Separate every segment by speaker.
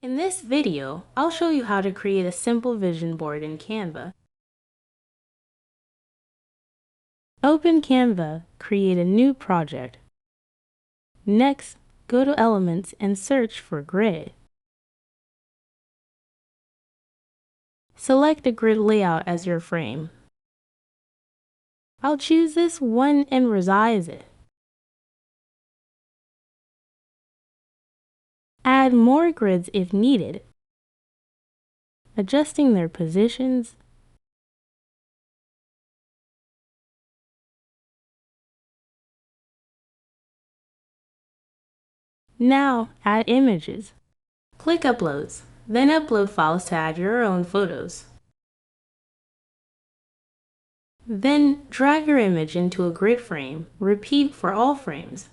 Speaker 1: In this video, I'll show you how to create a simple vision board in Canva. Open Canva, create a new project. Next, go to Elements and search for Grid. Select a grid layout as your frame. I'll choose this one and resize it. Add more grids if needed, adjusting their positions. Now, add images. Click Uploads, then upload files to add your own photos. Then drag your image into a grid frame. Repeat for all frames.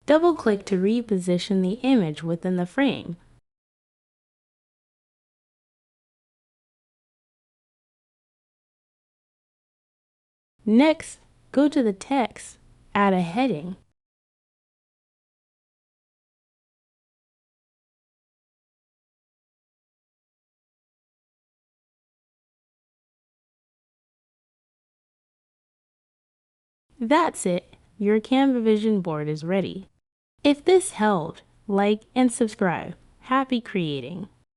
Speaker 1: Double-click to reposition the image within the frame. Next, go to the text, add a heading. That's it, your Canva vision board is ready. If this helped, like and subscribe. Happy creating!